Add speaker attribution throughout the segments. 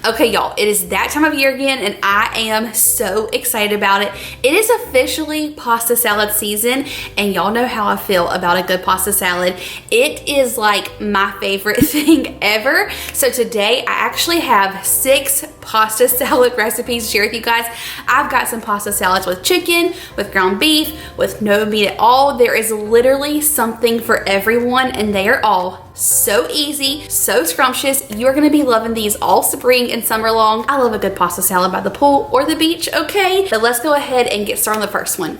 Speaker 1: Okay, y'all, it is that time of year again, and I am so excited about it. It is officially pasta salad season, and y'all know how I feel about a good pasta salad. It is like my favorite thing ever. So today, I actually have 6 pasta salad recipes to share with you guys. I've got some pasta salads with chicken, with ground beef, with no meat at all. There is literally something for everyone, and they are all so easy, so scrumptious. You're gonna be loving these all spring and summer long. I love a good pasta salad by the pool or the beach, okay? But let's go ahead and get started on the first one.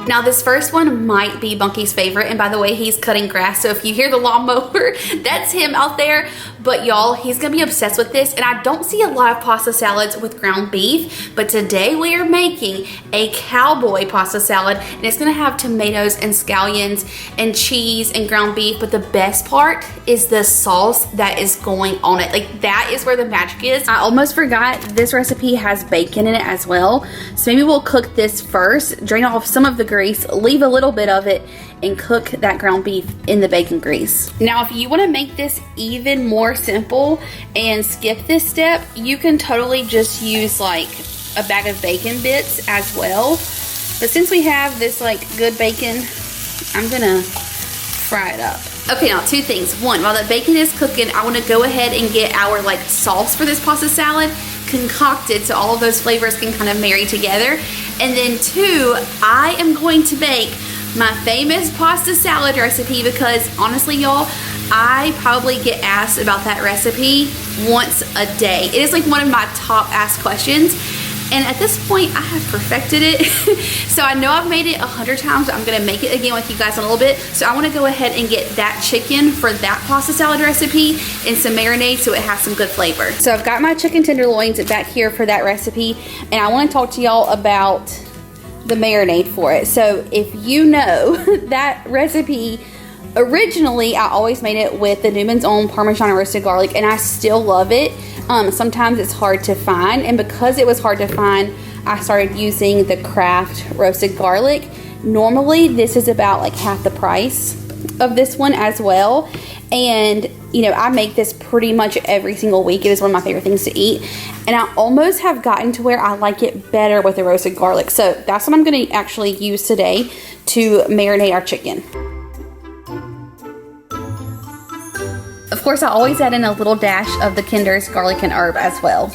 Speaker 1: Now this first one might be Bunkey's favorite, and by the way, he's cutting grass, so if you hear the lawnmower, that's him out there. But y'all, he's gonna be obsessed with this, and I don't see a lot of pasta salads with ground beef, but today we are making a cowboy pasta salad, and it's gonna have tomatoes and scallions and cheese and ground beef, but the best part is the sauce that is going on it. Like, that is where the magic is. I almost forgot this recipe has bacon in it as well, so maybe we'll cook this first, drain off some of the grease, leave a little bit of it, and cook that ground beef in the bacon grease. Now, if you want to make this even more simple and skip this step, you can totally just use like a bag of bacon bits as well. But since we have this like good bacon, I'm gonna fry it up. Okay, now 2 things. 1, while the bacon is cooking, I want to go ahead and get our like sauce for this pasta salad concocted so all of those flavors can kind of marry together. And then 2, I am going to make my famous pasta salad recipe, because honestly, y'all, I probably get asked about that recipe once a day. It is like one of my top asked questions, and at this point I have perfected it. So I know I've made it 100 times, but I'm gonna make it again with you guys in a little bit. So I want to go ahead and get that chicken for that pasta salad recipe and some marinade so it has some good flavor. So I've got my chicken tenderloins back here for that recipe, and I want to talk to y'all about the marinade for it. So if you know, that recipe, originally I always made it with the Newman's Own Parmesan roasted garlic, and I still love it. Sometimes it's hard to find, and because it was hard to find, I started using the Kraft Roasted garlic. Normally this is about like half the price of this one as well, and you know, I make this pretty much every single week. It is one of my favorite things to eat, and I almost have gotten to where I like it better with the roasted garlic. So that's what I'm going to actually use today to marinate our chicken. Of course, I always add in a little dash of the Kinder's garlic and herb as well.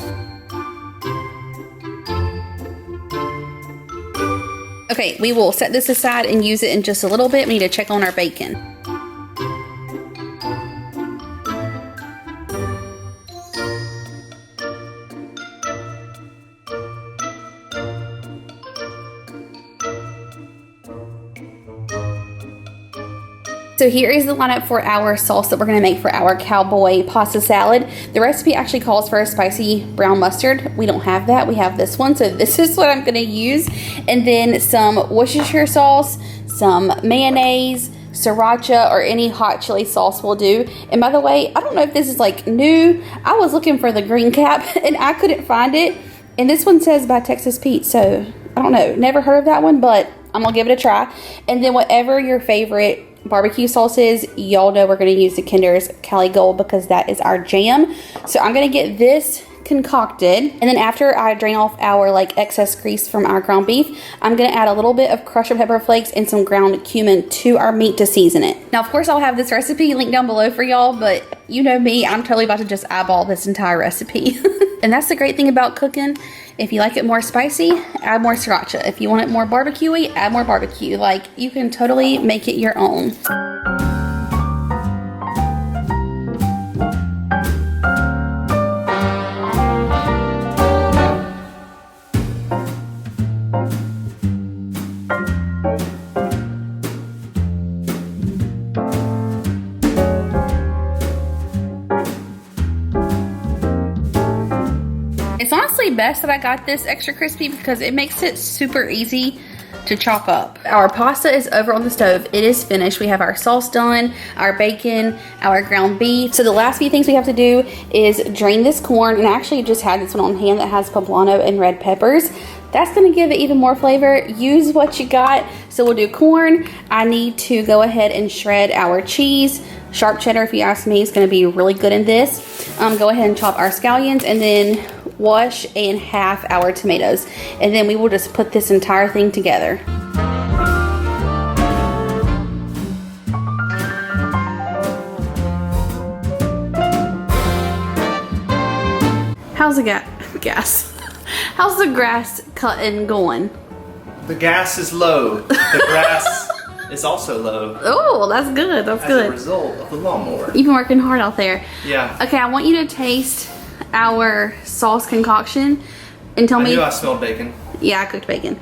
Speaker 1: Okay, we will set this aside and use it in just a little bit. We need to check on our bacon. So here is the lineup for our sauce that we're going to make for our cowboy pasta salad. The recipe actually calls for a spicy brown mustard. We don't have that. We have this one. So this is what I'm going to use. And then some Worcestershire sauce, some mayonnaise, sriracha, or any hot chili sauce will do. And by the way, I don't know if this is like new. I was looking for the green cap and I couldn't find it. And this one says by Texas Pete. So I don't know. Never heard of that one, but I'm going to give it a try. And then whatever your favorite barbecue sauce is, y'all know we're going to use the Kinder's Cali Gold because that is our jam. So I'm going to get this concocted, and then after I drain off our like excess grease from our ground beef, I'm going to add a little bit of crushed pepper flakes and some ground cumin to our meat to season it. Now of course I'll have this recipe linked down below for y'all, but you know me, I'm totally about to just eyeball this entire recipe. And that's the great thing about cooking. If you like it more spicy, add more sriracha. If you want it more barbecue-y, add more barbecue. Like, you can totally make it your own. It's honestly best that I got this extra crispy because it makes it super easy to chop up. Our pasta is over on the stove. It is finished. We have our sauce done, our bacon, our ground beef. So the last few things we have to do is drain this corn, and I actually just had this one on hand that has poblano and red peppers. That's gonna give it even more flavor. Use what you got. So we'll do corn. I need to go ahead and shred our cheese, Sharp cheddar, if you ask me, is gonna be really good in this. Go ahead and chop our scallions and then wash and half our tomatoes. And then we will just put this entire thing together. How's the gas? How's the grass cutting going?
Speaker 2: The gas is low. The grass is also low.
Speaker 1: Oh, that's good. That's good.
Speaker 2: As a result of the lawnmower.
Speaker 1: You've been working hard out there.
Speaker 2: Yeah.
Speaker 1: Okay, I want you to taste our sauce concoction and tell me.
Speaker 2: I knew I smelled bacon.
Speaker 1: Yeah, I cooked bacon.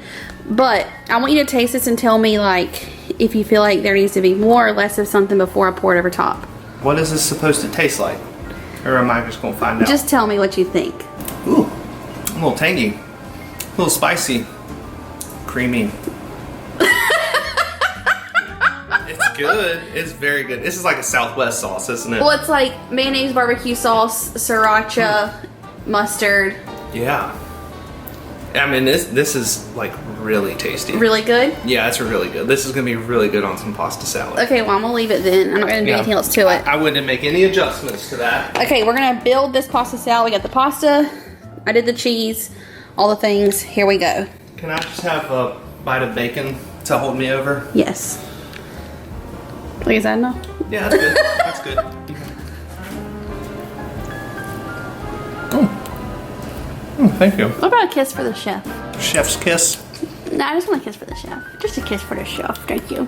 Speaker 1: But I want you to taste this and tell me, like, if you feel like there needs to be more or less of something before I pour it over top.
Speaker 2: What is this supposed to taste like? Or am I just going to find out?
Speaker 1: Just tell me what you think.
Speaker 2: Ooh, a little tangy. A little spicy. Creamy. It's good. It's very good. This is like a Southwest sauce, isn't it?
Speaker 1: Well, it's like mayonnaise, barbecue sauce, sriracha, mustard.
Speaker 2: Yeah. I mean, this is like really tasty.
Speaker 1: Really good?
Speaker 2: Yeah, it's really good. This is going to be really good on some pasta salad.
Speaker 1: Okay, well, I'm going to leave it then. I'm not going to do anything else to it.
Speaker 2: I wouldn't make any adjustments to that.
Speaker 1: Okay, we're going to build this pasta salad. We got the pasta. I did the cheese. All the things. Here we go.
Speaker 2: Can I just have a bite of bacon to hold me over?
Speaker 1: Yes. Like, is that enough?
Speaker 2: Yeah, that's good. That's good. Thank you.
Speaker 1: What about a kiss for the chef?
Speaker 2: Chef's kiss.
Speaker 1: No, I just want a kiss for the chef. Just a kiss for the chef. Thank you.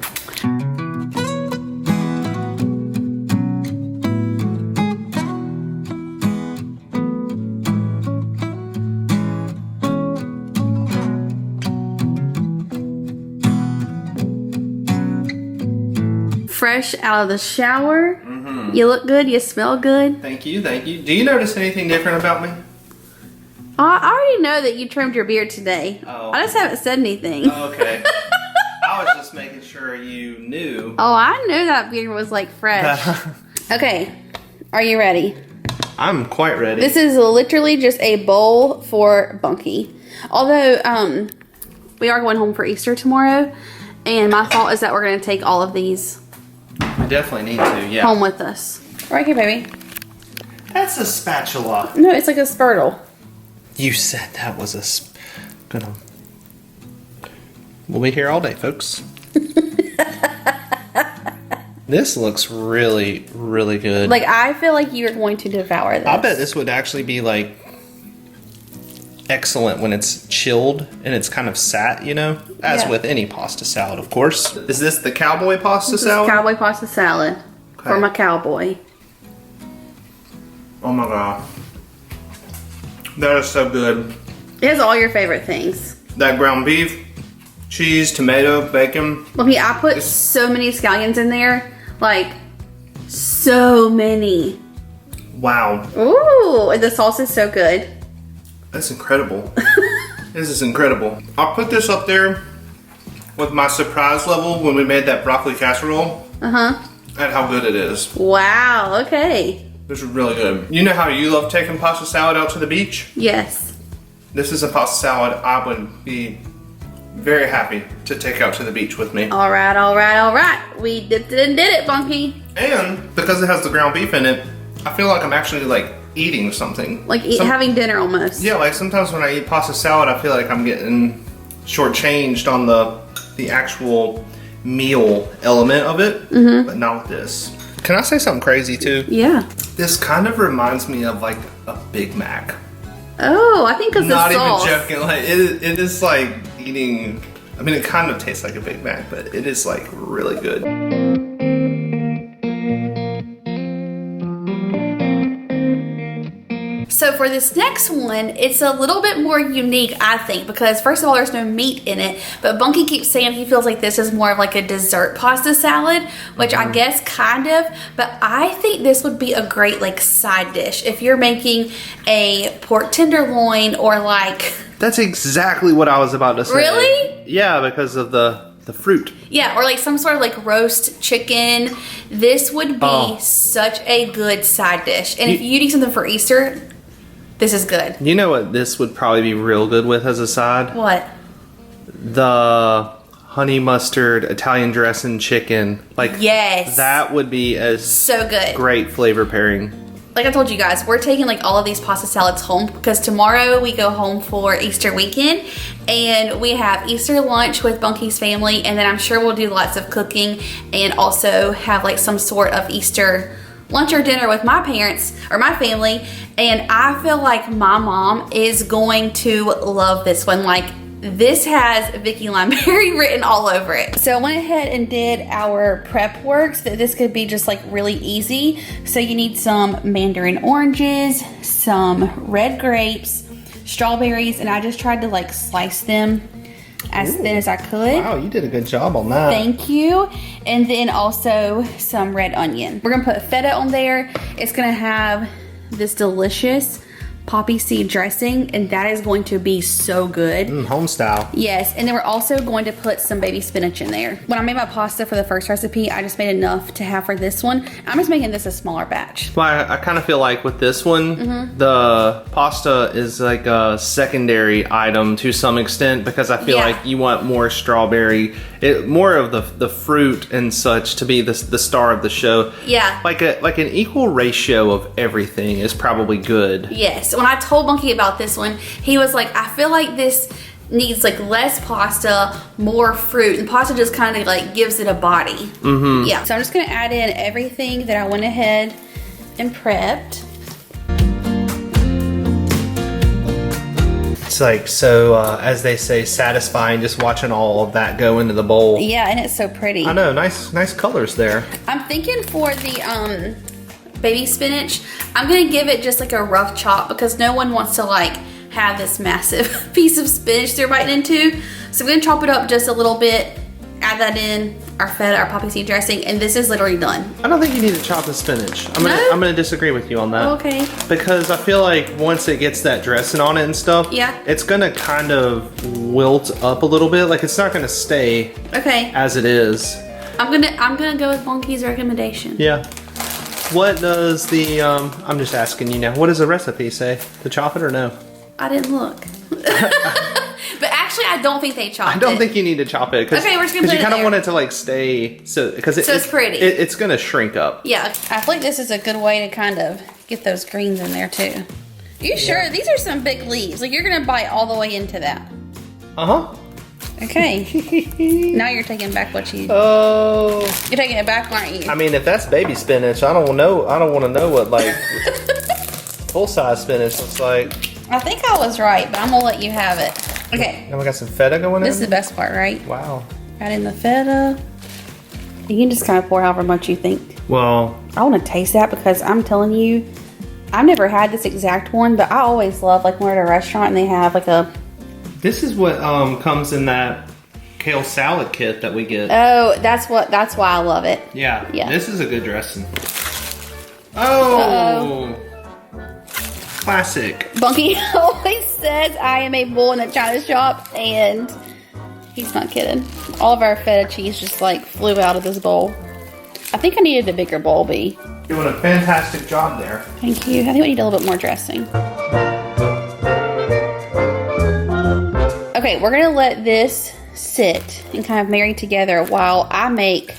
Speaker 1: Fresh out of the shower. Mm-hmm. You look good. You smell good.
Speaker 2: Thank you. Thank you. Do you notice anything different about me?
Speaker 1: I already know that you trimmed your beard today.
Speaker 2: Oh.
Speaker 1: I just haven't said anything.
Speaker 2: Okay. I was just making sure you knew.
Speaker 1: Oh, I knew that beard was like fresh. Okay. Are you ready?
Speaker 2: I'm quite ready.
Speaker 1: This is literally just a bowl for Bunky. Although, we are going home for Easter tomorrow. And my thought is that we're going to take all of these
Speaker 2: We definitely need to, yeah.
Speaker 1: home with us. Right here, baby.
Speaker 2: That's a spatula.
Speaker 1: No, it's like a spurtle.
Speaker 2: You said that was We'll be here all day, folks. This looks really, really good.
Speaker 1: Like, I feel like you're going to devour this.
Speaker 2: I bet this would actually be, like, excellent when it's chilled and it's kind of sat, you know? As with any pasta salad, of course. Is this the cowboy pasta salad?
Speaker 1: Cowboy pasta salad for my cowboy.
Speaker 2: Oh my god. That is so good.
Speaker 1: It has all your favorite things.
Speaker 2: That ground beef, cheese, tomato, bacon.
Speaker 1: Look, I put so many scallions in there. Like, so many.
Speaker 2: Wow.
Speaker 1: Ooh, and the sauce is so good.
Speaker 2: That's incredible. This is incredible. I'll put this up there with my surprise level when we made that broccoli casserole.
Speaker 1: Uh-huh.
Speaker 2: And how good it is.
Speaker 1: Wow, okay.
Speaker 2: This is really good. You know how you love taking pasta salad out to the beach?
Speaker 1: Yes.
Speaker 2: This is a pasta salad I would be very happy to take out to the beach with me.
Speaker 1: All right, all right, all right. We dipped it and did it, Bunky.
Speaker 2: And because it has the ground beef in it, I feel like I'm actually like eating something.
Speaker 1: Like having dinner almost.
Speaker 2: Yeah, like sometimes when I eat pasta salad, I feel like I'm getting shortchanged on the actual meal element of it, but not with this. Can I say something crazy too?
Speaker 1: Yeah.
Speaker 2: This kind of reminds me of like a Big Mac.
Speaker 1: Oh, I think because the sauce.
Speaker 2: Not even joking. Like it is like eating. I mean, it kind of tastes like a Big Mac, but it is like really good.
Speaker 1: So for this next one, it's a little bit more unique, I think, because first of all, there's no meat in it, but Bunky keeps saying he feels like this is more of like a dessert pasta salad, which I guess kind of, but I think this would be a great like side dish if you're making a pork tenderloin or like...
Speaker 2: That's exactly what I was about to say.
Speaker 1: Really?
Speaker 2: Yeah, because of the fruit.
Speaker 1: Yeah, or like some sort of like roast chicken. This would be such a good side dish. And if you need something for Easter, this is good.
Speaker 2: You know what this would probably be real good with as a side?
Speaker 1: What?
Speaker 2: The honey mustard, Italian dressing chicken. Like,
Speaker 1: yes,
Speaker 2: that would be a
Speaker 1: so good.
Speaker 2: Great flavor pairing.
Speaker 1: Like I told you guys, we're taking like all of these pasta salads home because tomorrow we go home for Easter weekend and we have Easter lunch with Bunkey's family, and then I'm sure we'll do lots of cooking and also have like some sort of Easter lunch or dinner with my parents or my family. And I feel like my mom is going to love this one. Like, this has Vicky Limeberry written all over it. So I went ahead and did our prep work so that this could be just like really easy. So you need some mandarin oranges, some red grapes, strawberries, and I just tried to like slice them as thin as I could.
Speaker 2: Wow, you did a good job on that.
Speaker 1: Thank you. And then also some red onion. We're gonna put feta on there. It's gonna have this delicious poppy seed dressing, and that is going to be so good.
Speaker 2: Home style.
Speaker 1: Yes, and then we're also going to put some baby spinach in there. When I made my pasta for the first recipe, I just made enough to have for this one. I'm just making this a smaller batch.
Speaker 2: Well, I kind of feel like with this one, the pasta is like a secondary item to some extent because I feel like you want more strawberry, more of the fruit and such to be the star of the show.
Speaker 1: Yeah.
Speaker 2: Like an equal ratio of everything is probably good.
Speaker 1: Yes. When I told Bunkey about this one, he was like, I feel like this needs like less pasta, more fruit, and pasta just kind of like gives it a body. Yeah. So I'm just gonna add in everything that I went ahead and prepped.
Speaker 2: It's like so, as they say, satisfying just watching all of that go into the bowl.
Speaker 1: Yeah, and it's so pretty.
Speaker 2: I know, nice colors there.
Speaker 1: I'm thinking for the baby spinach, I'm gonna give it just like a rough chop because no one wants to like have this massive piece of spinach they're biting into. So I'm gonna chop it up just a little bit, add that in, our feta, our poppy seed dressing, and this is literally done.
Speaker 2: I don't think you need to chop the spinach. I'm gonna disagree with you on that.
Speaker 1: Okay.
Speaker 2: Because I feel like once it gets that dressing on it and stuff, it's gonna kind of wilt up a little bit. Like it's not gonna stay as it is. I'm
Speaker 1: gonna go with Bunkey's recommendation.
Speaker 2: Yeah. What does the I'm just asking you now. What does the recipe say? To chop it or no?
Speaker 1: I didn't look. But actually, I don't think they chopped it.
Speaker 2: I don't think you need to chop it.
Speaker 1: Okay, we're just gonna put it there.
Speaker 2: Because you kind of want it to like stay, so it's
Speaker 1: pretty.
Speaker 2: It's gonna shrink up.
Speaker 1: Yeah, I feel like this is a good way to kind of get those greens in there too. Are you sure? These are some big leaves. Like you're gonna bite all the way into that. Okay. Now you're taking back what you.
Speaker 2: Oh.
Speaker 1: You're taking it back, aren't you?
Speaker 2: I mean, if that's baby spinach, I don't know. I don't want to know what like full size spinach looks like.
Speaker 1: I think I was right, but I'm gonna let you have it. Okay.
Speaker 2: Now we got some feta going in.
Speaker 1: This is the best part, right?
Speaker 2: Wow.
Speaker 1: Add in the feta. You can just kind of pour however much you think.
Speaker 2: Well,
Speaker 1: I want to taste that because I'm telling you, I've never had this exact one, but I always love like when we're at a restaurant and they have like a.
Speaker 2: This is what comes in that kale salad kit that we get.
Speaker 1: Oh, that's why I love it.
Speaker 2: Yeah.
Speaker 1: Yeah.
Speaker 2: This is a good dressing. Oh. Classic.
Speaker 1: Bunkey always says I am a bull in a china shop, and he's not kidding. All of our feta cheese just like flew out of this bowl. I think I needed a bigger bowl, B.
Speaker 2: You're doing a fantastic job there.
Speaker 1: Thank you. I think we need a little bit more dressing. Okay, we're gonna let this sit and kind of marry together while I make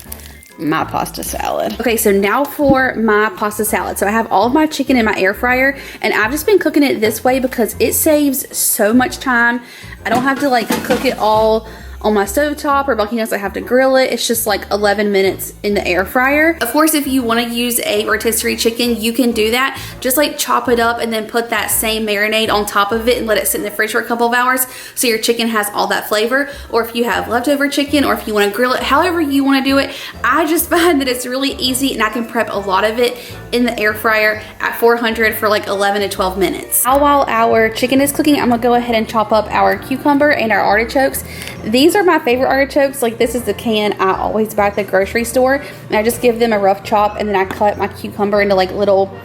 Speaker 1: my pasta salad. Okay, so now for my pasta salad. So I have all of my chicken in my air fryer, and I've just been cooking it this way because it saves so much time. I don't have to like cook it all on my stovetop, or Bunkey knows I have to grill it. It's just like 11 minutes in the air fryer. Of course, if you want to use a rotisserie chicken, you can do that. Just like chop it up and then put that same marinade on top of it and let it sit in the fridge for a couple of hours so your chicken has all that flavor. Or if you have leftover chicken, or if you want to grill it, however you want to do it. I just find that it's really easy and I can prep a lot of it in the air fryer at 400 for like 11 to 12 minutes. Now while our chicken is cooking, I'm gonna go ahead and chop up our cucumber and our artichokes. These are my favorite artichokes. Like this is the can I always buy at the grocery store, and I just give them a rough chop, and then I cut my cucumber into like little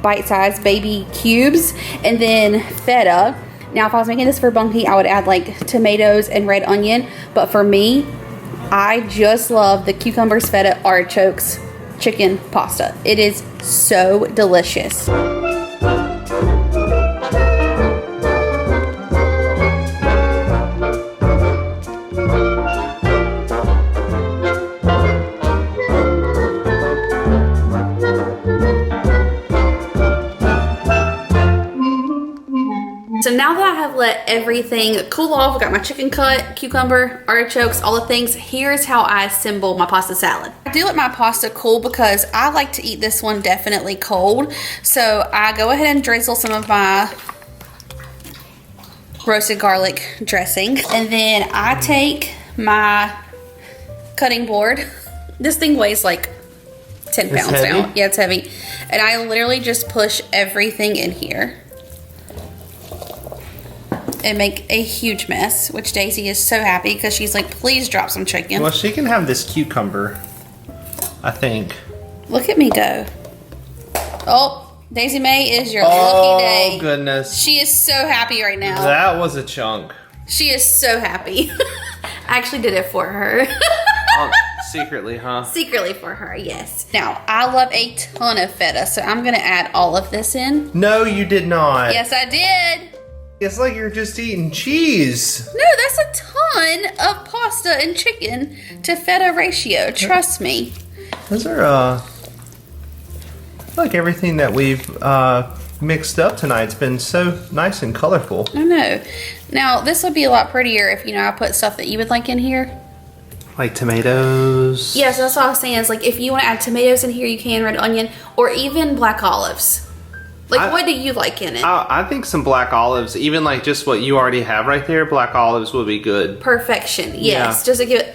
Speaker 1: bite-sized baby cubes, and then feta. Now if I was making this for Bunkey, I would add like tomatoes and red onion, but for me, I just love the cucumbers, feta, artichokes chicken pasta. It is so delicious. So now that I have let everything cool off, I got my chicken cut, cucumber, artichokes, all the things, here's how I assemble my pasta salad. I do let my pasta cool because I like to eat this one definitely cold. So I go ahead and drizzle some of my roasted garlic dressing. And then I take my cutting board. This thing weighs like 10 pounds now. Yeah, it's heavy. And I literally just push everything in here and make a huge mess, which Daisy is so happy because she's like, please drop some chicken.
Speaker 2: Well, she can have this cucumber, I think.
Speaker 1: Look at me go. Oh, Daisy May is your lucky day.
Speaker 2: Oh, goodness.
Speaker 1: She is so happy right now.
Speaker 2: That was a chunk.
Speaker 1: She is so happy. I actually did it for her.
Speaker 2: Secretly, huh?
Speaker 1: Secretly for her, yes. Now, I love a ton of feta, so I'm gonna add all of this in.
Speaker 2: No, you did not.
Speaker 1: Yes, I did.
Speaker 2: It's like you're just eating cheese.
Speaker 1: No, that's a ton of pasta and chicken to feta ratio. Trust me.
Speaker 2: Those are, like everything that we've mixed up tonight's been so nice and colorful.
Speaker 1: I know. Now, this would be a lot prettier if, you know, I put stuff that you would like in here.
Speaker 2: Like tomatoes.
Speaker 1: Yes, that's what I was saying. Is like if you want to add tomatoes in here, you can, red onion, or even black olives. Like, what do you like in it?
Speaker 2: I think some black olives, even like just what you already have right there, black olives would be good.
Speaker 1: Perfection, yes.
Speaker 2: Yeah.
Speaker 1: Just to give it.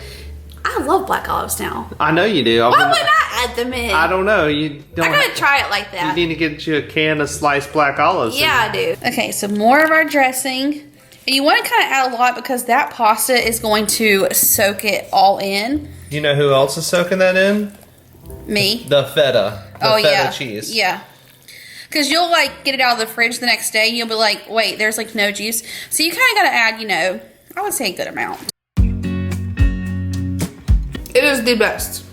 Speaker 1: I love black olives now.
Speaker 2: I know you do.
Speaker 1: Why would I add them in?
Speaker 2: I don't know. You don't.
Speaker 1: I gotta try it like that.
Speaker 2: You need to get you a can of sliced black olives.
Speaker 1: Yeah, I do. Okay, so more of our dressing. And you want to kind of add a lot because that pasta is going to soak it all in.
Speaker 2: You know who else is soaking that in?
Speaker 1: Me.
Speaker 2: The feta. The feta cheese.
Speaker 1: Yeah. Because you'll like get it out of the fridge the next day. You'll be like, wait, there's like no juice. So you kind of got to add, you know, I would say a good amount. It is the best.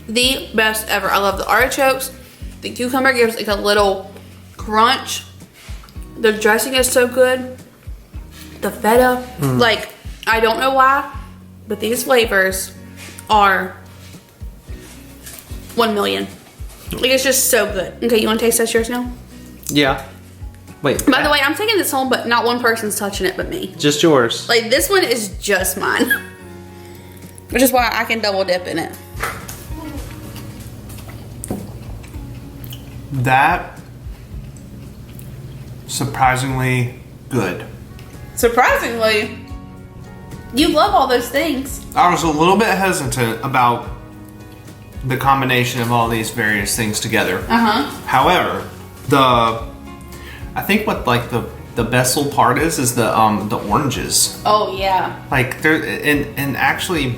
Speaker 1: The best ever. I love the artichokes. The cucumber gives like a little crunch. The dressing is so good. The feta. Like, I don't know why, but these flavors are 1 million. Like, it's just so good. Okay, you want to taste yours now?
Speaker 2: Yeah. Wait.
Speaker 1: By the way, I'm taking this home, but not one person's touching it but me.
Speaker 2: Just yours.
Speaker 1: Like, this one is just mine. Which is why I can double dip in it.
Speaker 3: That surprisingly good.
Speaker 1: Surprisingly, you love all those things.
Speaker 3: I was a little bit hesitant about the combination of all these various things together. However, I think what like the best part is the oranges.
Speaker 1: Oh yeah.
Speaker 3: Like there and actually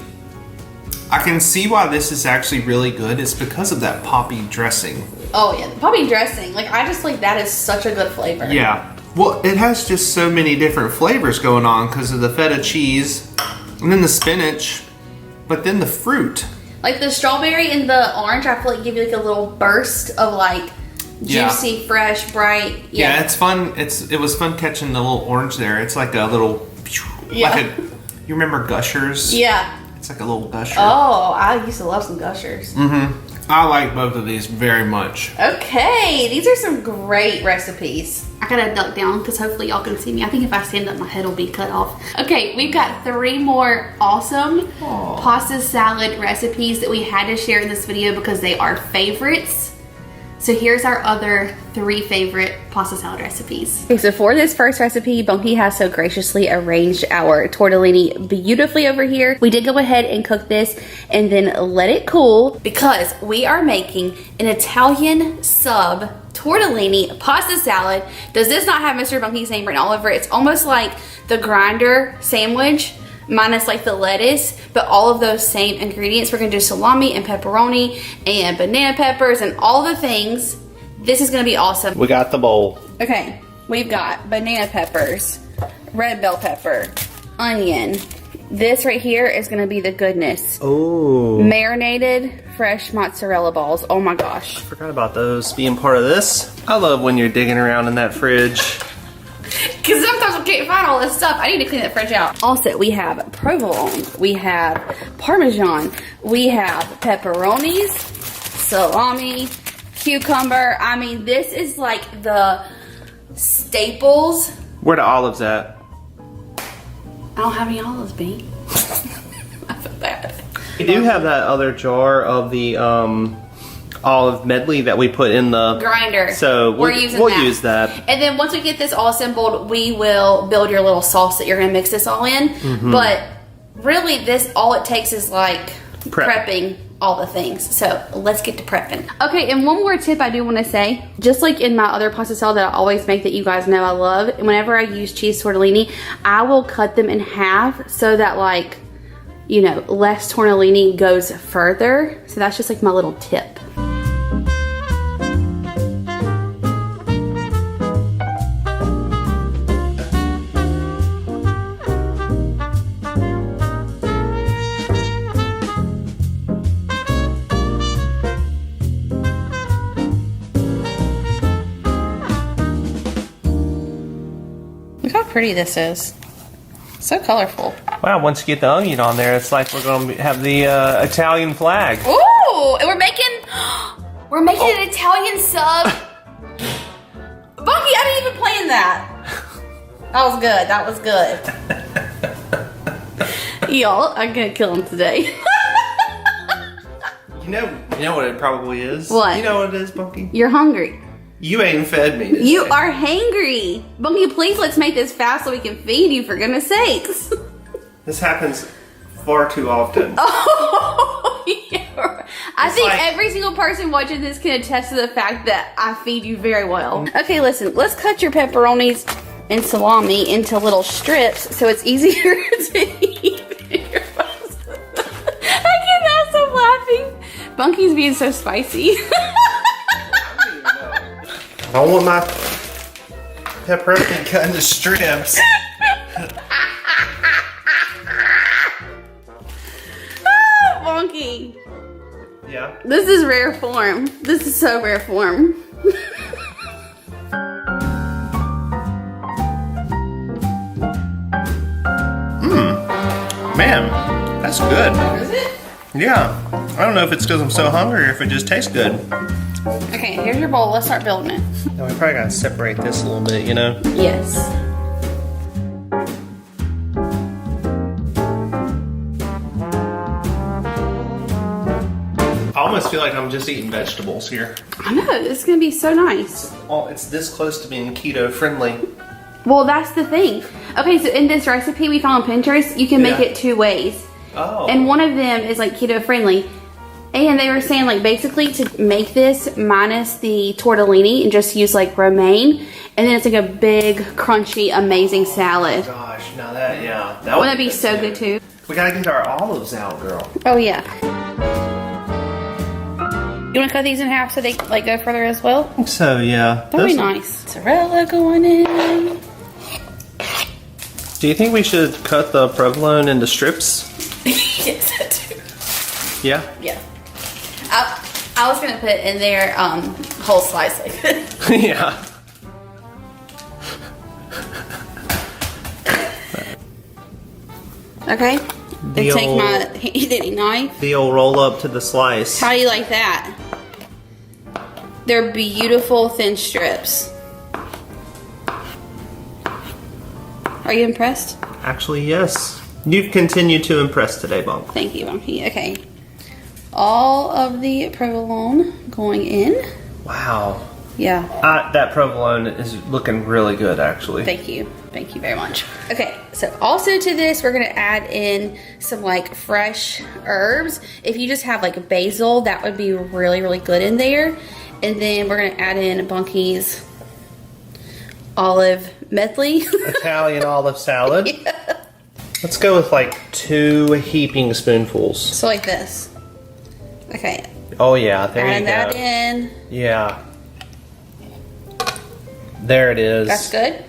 Speaker 3: I can see why this is actually really good. It's because of that poppy dressing.
Speaker 1: Oh yeah, the poppy dressing. Like, I just like that is such a good flavor.
Speaker 3: Yeah. Well, it has just so many different flavors going on because of the feta cheese and then the spinach, but then the fruit.
Speaker 1: Like the strawberry and the orange, I feel like give you like a little burst of like juicy, fresh, bright.
Speaker 3: Yeah, it's fun. It was fun catching the little orange there. It's like a little, like you remember Gushers?
Speaker 1: Yeah.
Speaker 3: It's like a little gusher.
Speaker 1: Oh, I used to love some Gushers.
Speaker 3: I like both of these very much.
Speaker 1: Okay, these are some great recipes. I gotta duck down because hopefully y'all can see me. I think if I stand up, my head will be cut off. Okay, we've got 3 more awesome pasta salad recipes that we had to share in this video because they are favorites. So here's our other 3 favorite pasta salad recipes. Okay, so for this first recipe, Bunkey has so graciously arranged our tortellini beautifully over here. We did go ahead and cook this and then let it cool because we are making an Italian sub tortellini pasta salad. Does this not have Mr. Bunkey's name written all over it? It's almost like the grinder sandwich minus like the lettuce, but all of those same ingredients. We're gonna do salami and pepperoni and banana peppers and all the things. This is gonna be awesome.
Speaker 2: We got the bowl.
Speaker 1: Okay, we've got banana peppers, red bell pepper, onion. This right here is gonna be the goodness.
Speaker 2: Oh.
Speaker 1: Marinated fresh mozzarella balls. Oh my gosh.
Speaker 2: Forgot about those being part of this. I love when you're digging around in that fridge.
Speaker 1: Because sometimes we can't find all this stuff. I need to clean that fridge out. Also, we have provolone, we have parmesan, we have pepperonis, salami, cucumber. I mean, this is like the staples.
Speaker 2: Where the olives at?
Speaker 1: I don't have any olives, B. I feel bad.
Speaker 2: We do have that other jar of the olive medley that we put in the
Speaker 1: grinder.
Speaker 2: So we'll use that.
Speaker 1: And then once we get this all assembled, we will build your little sauce that you're gonna mix this all in. But really, this all it takes is like prepping all the things. So let's get to prepping. Okay, and one more tip I do want to say, just like in my other pasta salad that I always make that you guys know I love, whenever I use cheese tortellini, I will cut them in half so that, like, you know, less tortellini goes further. So that's just like my little tip. Look how pretty this is. So colorful.
Speaker 2: Wow, once you get the onion on there, it's like we're going to have the Italian flag.
Speaker 1: Ooh, and we're making an Italian sub. Bunkey, I didn't even plan that. That was good. That was good. Y'all, I'm gonna kill him today.
Speaker 2: You know what it probably is?
Speaker 1: What?
Speaker 2: You know what it is, Bunky?
Speaker 1: You're hungry.
Speaker 2: You ain't fed me today.
Speaker 1: You are hangry. Bunky, please let's make this fast so we can feed you, for goodness sakes.
Speaker 2: This happens far too often.
Speaker 1: Oh, yeah. I think
Speaker 2: like,
Speaker 1: every single person watching this can attest to the fact that I feed you very well. Okay, listen, let's cut your pepperonis and salami into little strips so it's easier to eat. I cannot stop laughing. Bunky's being so spicy.
Speaker 2: I want my pepperoni cut into strips.
Speaker 1: Bunky.
Speaker 2: Yeah.
Speaker 1: This is rare form. This is so rare form.
Speaker 2: Man, that's good.
Speaker 1: Is it?
Speaker 2: Yeah. I don't know if it's because I'm so hungry or if it just tastes good.
Speaker 1: Okay, here's your bowl. Let's start building it.
Speaker 2: Now we probably gotta separate this a little bit, you know?
Speaker 1: Yes.
Speaker 2: I almost feel like I'm just eating vegetables here.
Speaker 1: I know, it's gonna be so nice.
Speaker 2: Oh, it's this close to being keto friendly.
Speaker 1: Well, that's the thing. Okay, so in this recipe we found on Pinterest, you can make it 2 ways.
Speaker 2: Oh.
Speaker 1: And one of them is like keto friendly. And they were saying like basically to make this minus the tortellini and just use like romaine. And then it's like a big, crunchy, amazing salad.
Speaker 2: Oh gosh, now that, yeah.
Speaker 1: Wouldn't that be so good too?
Speaker 2: We gotta get our olives out, girl.
Speaker 1: Oh yeah. You want to cut these in half so they like go further as well?
Speaker 2: I think so, yeah.
Speaker 1: That'd be nice. Mozzarella going in.
Speaker 2: Do you think we should cut the provolone into strips?
Speaker 1: Yes, I do.
Speaker 2: Yeah?
Speaker 1: Yeah. I was gonna put in there whole slice like this.
Speaker 2: Yeah.
Speaker 1: Okay. Then take my handy knife.
Speaker 2: The old roll up to the slice.
Speaker 1: How do you like that? They're beautiful thin strips. Are you impressed?
Speaker 2: Actually, yes. You've continued to impress today, Bunk.
Speaker 1: Thank you, Bunky. Okay. All of the provolone going in.
Speaker 2: Wow.
Speaker 1: Yeah.
Speaker 2: That provolone is looking really good, actually.
Speaker 1: Thank you. Thank you very much. Okay, so also to this, we're gonna add in some like fresh herbs. If you just have like basil, that would be really, really good in there. And then we're gonna add in Bunky's olive medley.
Speaker 2: Italian olive salad.
Speaker 1: Yeah.
Speaker 2: Let's go with like 2 heaping spoonfuls.
Speaker 1: So like this. Okay.
Speaker 2: Oh yeah, there you go.
Speaker 1: Add that in.
Speaker 2: Yeah. There it is.
Speaker 1: That's good.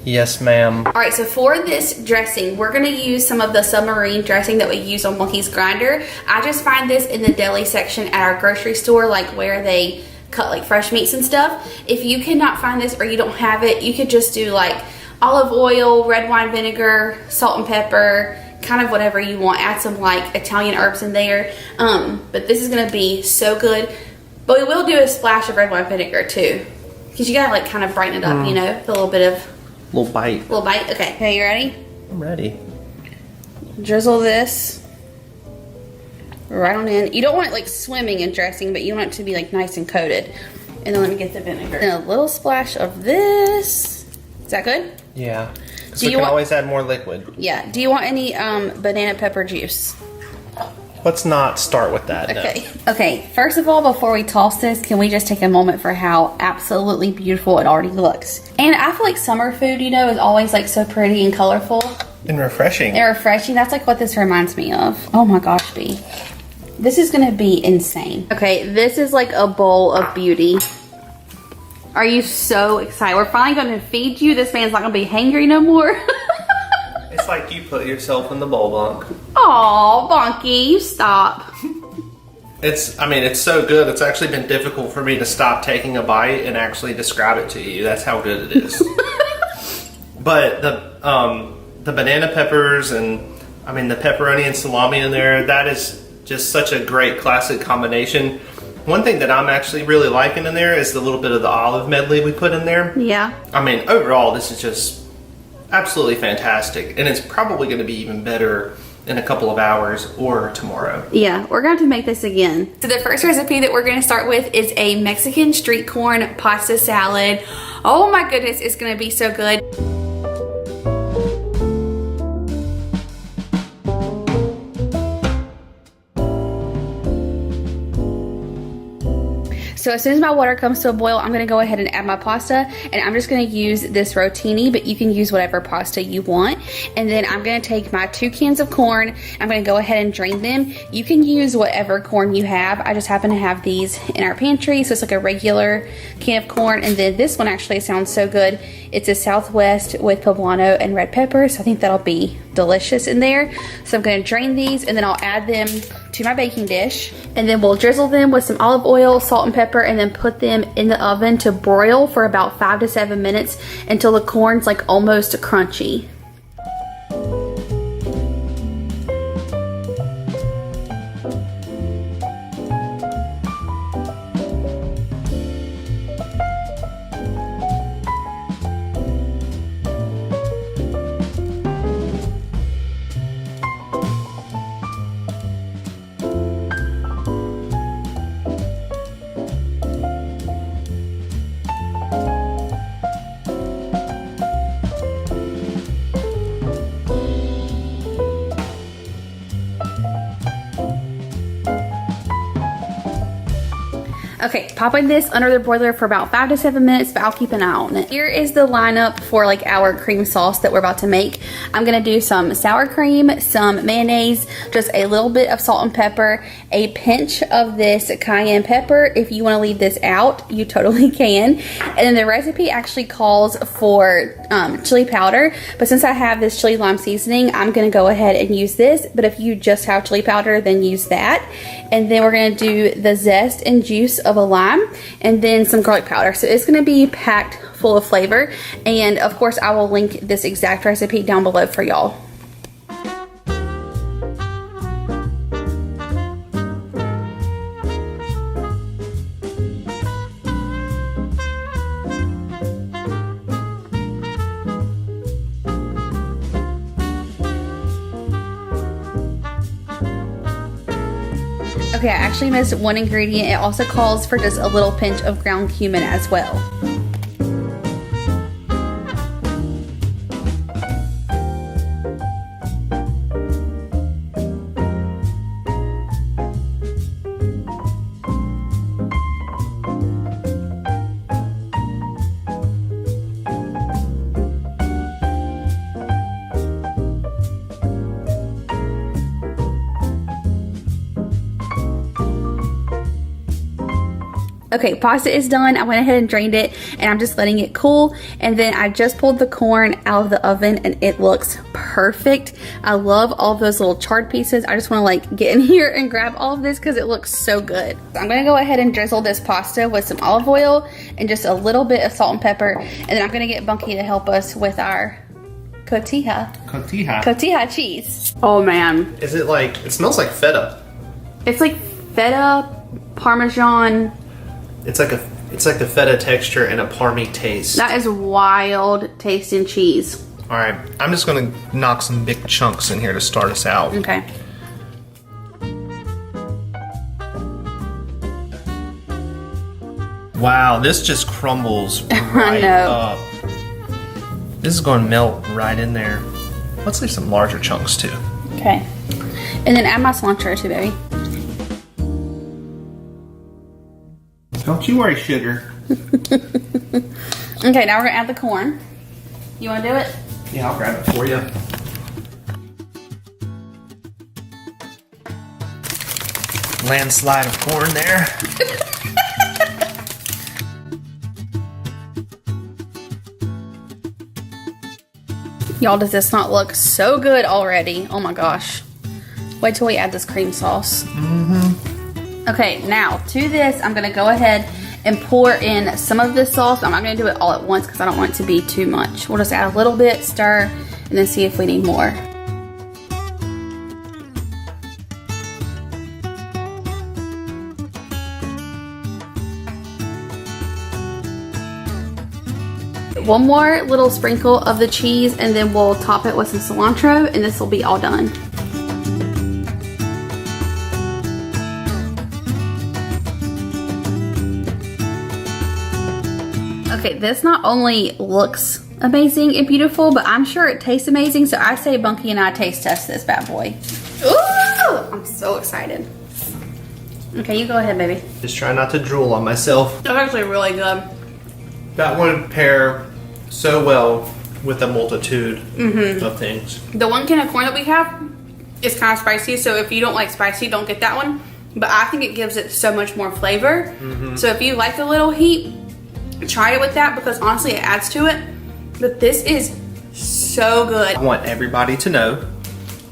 Speaker 2: Yes, ma'am.
Speaker 1: All right, so for this dressing, we're gonna use some of the submarine dressing that we use on Bunky's grinder. I just find this in the deli section at our grocery store, like where they cut like fresh meats and stuff. If you cannot find this or you don't have it, you could just do like olive oil, red wine vinegar, salt and pepper, kind of whatever you want. Add some like Italian herbs in there. But this is gonna be so good. But we will do a splash of red wine vinegar too. Because you gotta like kind of brighten it up, you know, with a little bit of...
Speaker 2: Little bite.
Speaker 1: Little bite. Okay, you ready?
Speaker 2: I'm ready.
Speaker 1: Drizzle this right on in. You don't want it like swimming in dressing, but you want it to be like nice and coated. And then let me get the vinegar. And a little splash of this. Is that good?
Speaker 2: Yeah. So we can always add more liquid.
Speaker 1: Yeah. Do you want any banana pepper juice?
Speaker 2: Let's not start with that.
Speaker 1: Okay. No. Okay. First of all, before we toss this, can we just take a moment for how absolutely beautiful it already looks? And I feel like summer food, you know, is always like so pretty and colorful.
Speaker 2: And refreshing.
Speaker 1: And refreshing. That's like what this reminds me of. Oh my gosh, B. This is gonna be insane. Okay, this is like a bowl of beauty. Are you so excited? We're finally gonna feed you. This man's not gonna be hangry no more.
Speaker 2: It's like you put yourself in the bowl, Bunk.
Speaker 1: Aw, Bunky, you stop.
Speaker 2: I mean, it's so good. It's actually been difficult for me to stop taking a bite and actually describe it to you. That's how good it is. But the banana peppers and, I mean, the pepperoni and salami in there, that is just such a great classic combination. One thing that I'm actually really liking in there is the little bit of the olive medley we put in there.
Speaker 1: Yeah.
Speaker 2: I mean, overall, this is just absolutely fantastic. And it's probably going to be even better in a couple of hours or tomorrow.
Speaker 1: Yeah, we're going to have to make this again. So the first recipe that we're going to start with is a Mexican street corn pasta salad. Oh my goodness, it's going to be so good. So as soon as my water comes to a boil, I'm gonna go ahead and add my pasta, and I'm just gonna use this rotini, but you can use whatever pasta you want. And then I'm gonna take my 2 cans of corn, I'm gonna go ahead and drain them. You can use whatever corn you have. I just happen to have these in our pantry, so it's like a regular can of corn. And then this one actually sounds so good. It's a Southwest with poblano and red pepper, so I think that'll be delicious in there. So I'm gonna drain these, and then I'll add them to my baking dish, and then we'll drizzle them with some olive oil, salt and pepper, and then put them in the oven to broil for about 5 to 7 minutes until the corn's like almost crunchy. Okay, popping this under the broiler for about 5 to 7 minutes, but I'll keep an eye on it. Here is the lineup for like our cream sauce that we're about to make. I'm gonna do some sour cream, some mayonnaise, just a little bit of salt and pepper, a pinch of this cayenne pepper. If you wanna leave this out, you totally can. And then the recipe actually calls for chili powder, but since I have this chili lime seasoning, I'm gonna go ahead and use this. But if you just have chili powder, then use that. And then we're gonna do the zest and juice of a lime, and then some garlic powder. So it's gonna be packed full of flavor. And of course, I will link this exact recipe down below for y'all. Okay, I actually missed one ingredient. It also calls for just a little pinch of ground cumin as well. Okay, pasta is done. I went ahead and drained it, and I'm just letting it cool. And then I just pulled the corn out of the oven, and it looks perfect. I love all of those little charred pieces. I just want to like get in here and grab all of this because it looks so good. So I'm gonna go ahead and drizzle this pasta with some olive oil and just a little bit of salt and pepper. And then I'm gonna get Bunky to help us with our cotija. Cotija cheese. Oh man.
Speaker 2: Is it like, it smells like feta.
Speaker 1: It's like feta, Parmesan.
Speaker 2: It's like a
Speaker 3: It's like the feta texture and a parmy taste.
Speaker 1: That is wild tasting cheese.
Speaker 3: All right, I'm just gonna knock some big chunks in here to start us out.
Speaker 1: Okay.
Speaker 3: Wow, this just crumbles
Speaker 1: I
Speaker 3: right
Speaker 1: know.
Speaker 3: up. This is going to melt right in there. Let's leave some larger chunks too.
Speaker 1: Okay. And then add my cilantro too, baby.
Speaker 3: Don't you worry, sugar.
Speaker 1: Okay, now we're gonna add the corn. You wanna do it?
Speaker 3: Yeah, I'll grab it for you. Landslide of corn there.
Speaker 1: Y'all, does this not look so good already? Oh my gosh. Wait till we add this cream sauce. Okay, now to this, I'm gonna go ahead and pour in some of this sauce. I'm not gonna do it all at once because I don't want it to be too much. We'll just add a little bit, stir, and then see if we need more. One more little sprinkle of the cheese, and then we'll top it with some cilantro, and this will be all done. Okay, this not only looks amazing and beautiful, but I'm sure it tastes amazing, so I say Bunky and I taste test this bad boy. Ooh! I'm so excited. Okay, you go ahead, baby.
Speaker 3: Just try not to drool on myself.
Speaker 1: That's actually really good.
Speaker 3: That would pair so well with a multitude of things.
Speaker 1: The one can of corn that we have is kind of spicy, so if you don't like spicy, don't get that one. But I think it gives it so much more flavor. So if you like the little heat, try it with that because honestly it adds to it. But this is so good.
Speaker 3: I want everybody to know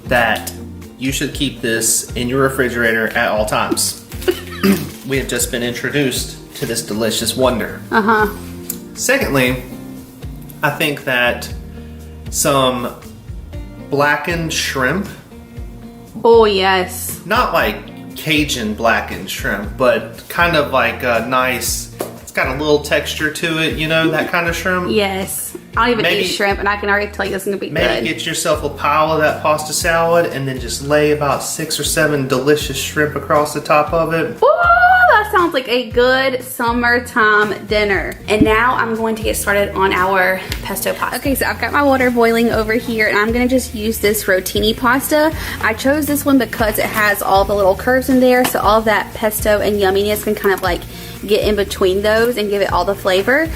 Speaker 3: that you should keep this in your refrigerator at all times. We have just been introduced to this delicious wonder. Secondly, I think that some blackened shrimp,
Speaker 1: Oh yes.
Speaker 3: not like Cajun blackened shrimp, but kind of like a nice, it's got a little texture to it, you know, that kind of shrimp.
Speaker 1: Yes. I don't even
Speaker 3: Maybe-
Speaker 1: eat shrimp, and I can already tell you this is gonna be
Speaker 3: Maybe
Speaker 1: good.
Speaker 3: get yourself a pile of that pasta salad and then just lay about 6 or 7 delicious shrimp across the top of it.
Speaker 1: Ooh, that sounds like a good summertime dinner. And now I'm going to get started on our pesto pasta. Okay, so I've got my water boiling over here, and I'm gonna just use this rotini pasta. I chose this one because it has all the little curves in there, so all that pesto and yumminess can kind of like get in between those and give it all the flavor.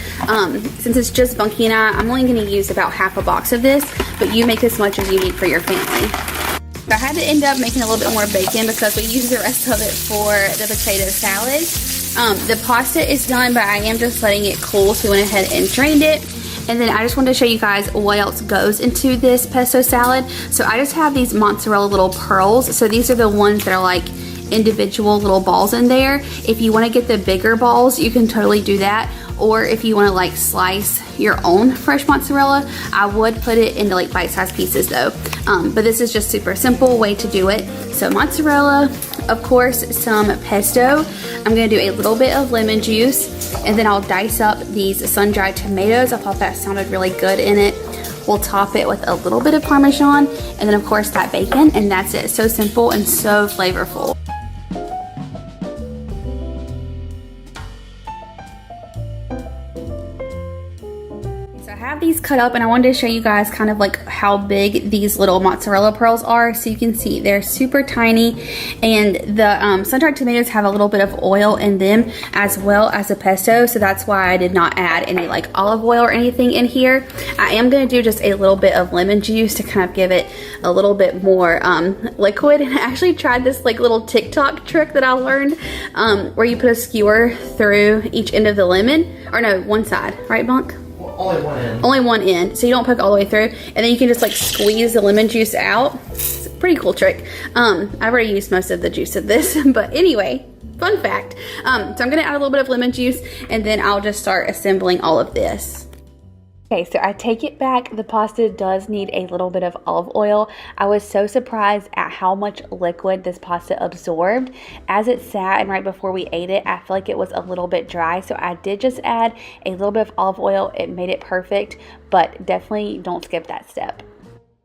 Speaker 1: Since it's just Bunky and I'm only gonna use about half a box of this, but you make as much as you need for your family. I had to end up making a little bit more bacon because we used the rest of it for the potato salad. The pasta is done, but I am just letting it cool, so we went ahead and drained it. And then I just wanted to show you guys what else goes into this pesto salad. So I just have these mozzarella little pearls. So these are the ones that are like individual little balls in there. If you want to get the bigger balls, you can totally do that. Or if you want to like slice your own fresh mozzarella, I would put it into like bite-sized pieces though. But this is just super simple way to do it. So mozzarella, of course, some pesto. I'm gonna do a little bit of lemon juice, and then I'll dice up these sun-dried tomatoes. I thought that sounded really good in it. We'll top it with a little bit of Parmesan, and then of course that bacon, and that's it. So simple and so flavorful. These cut up, and I wanted to show you guys kind of like how big these little mozzarella pearls are. So you can see they're super tiny, and the sun-dried tomatoes have a little bit of oil in them as well as the pesto, so that's why I did not add any like olive oil or anything in here. I am going to do just a little bit of lemon juice to kind of give it a little bit more liquid. And I actually tried this like little TikTok trick that I learned where you put a skewer through each end of the lemon, or no, one side, right, Bunk?
Speaker 3: Only one end.
Speaker 1: Only one end, so you don't poke all the way through, and then you can just like squeeze the lemon juice out. It's a pretty cool trick. I've already used most of the juice of this, but anyway, fun fact. So I'm gonna add a little bit of lemon juice, and then I'll just start assembling all of this. Okay, so I take it back. The pasta does need a little bit of olive oil. I was so surprised at how much liquid this pasta absorbed. As it sat and right before we ate it, I feel like it was a little bit dry. So I did just add a little bit of olive oil. It made it perfect, but definitely don't skip that step.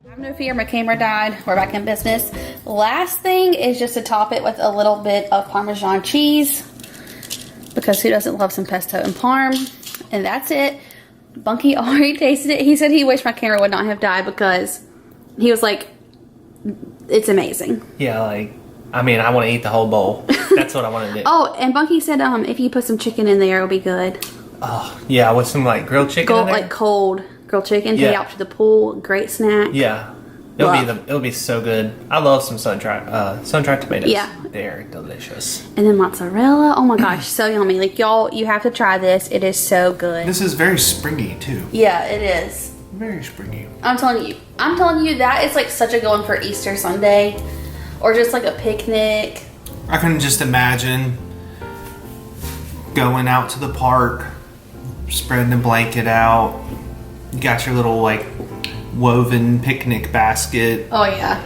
Speaker 1: I have no fear, my camera died. We're back in business. Last thing is just to top it with a little bit of Parmesan cheese, because who doesn't love some pesto and parm? And that's it. Bunky already tasted it. He said he wished my camera would not have died because he was like, it's amazing.
Speaker 2: Yeah, like, I mean, I want to eat the whole bowl. That's what I want to do.
Speaker 1: Oh, and Bunky said if you put some chicken in there, it'll be good.
Speaker 2: Oh, yeah, with some like grilled chicken in there?
Speaker 1: Like cold grilled chicken.
Speaker 2: Yeah.
Speaker 1: Take out to the pool. Great snack.
Speaker 2: Yeah. It'll be so good. I love some sun-dried tomatoes.
Speaker 1: Yeah.
Speaker 2: They're delicious.
Speaker 1: And then mozzarella. Oh my gosh, so yummy. Like, y'all, you have to try this. It is so good.
Speaker 3: This is very springy too.
Speaker 1: Yeah, it is.
Speaker 3: Very springy.
Speaker 1: I'm telling you, that is like such a good one for Easter Sunday. Or just like a picnic.
Speaker 3: I can just imagine going out to the park, spreading a blanket out. You got your little like woven picnic basket.
Speaker 1: Oh yeah.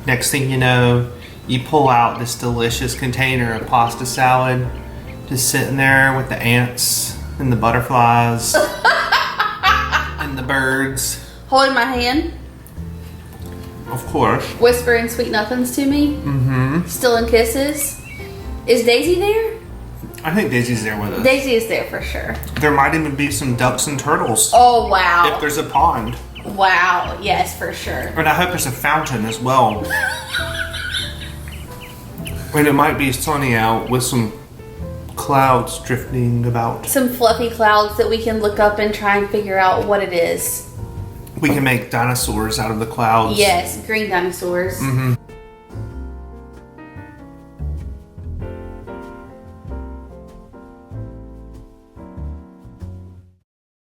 Speaker 3: Next thing you know, you pull out this delicious container of pasta salad, just sitting there with the ants and the butterflies and the birds.
Speaker 1: Holding my hand.
Speaker 3: Of course.
Speaker 1: Whispering sweet nothings to me.
Speaker 3: Mm-hmm.
Speaker 1: Stealing kisses. Is Daisy there?
Speaker 3: I think Daisy's there with us.
Speaker 1: Daisy is there for sure.
Speaker 3: There might even be some ducks and turtles.
Speaker 1: Oh wow.
Speaker 3: If there's a pond.
Speaker 1: Wow, yes, for sure.
Speaker 3: And I hope there's a fountain as well. And it might be sunny out with some clouds drifting about.
Speaker 1: Some fluffy clouds that we can look up and try and figure out what it is.
Speaker 3: We can make dinosaurs out of the clouds.
Speaker 1: Yes, green dinosaurs.
Speaker 3: Mm-hmm.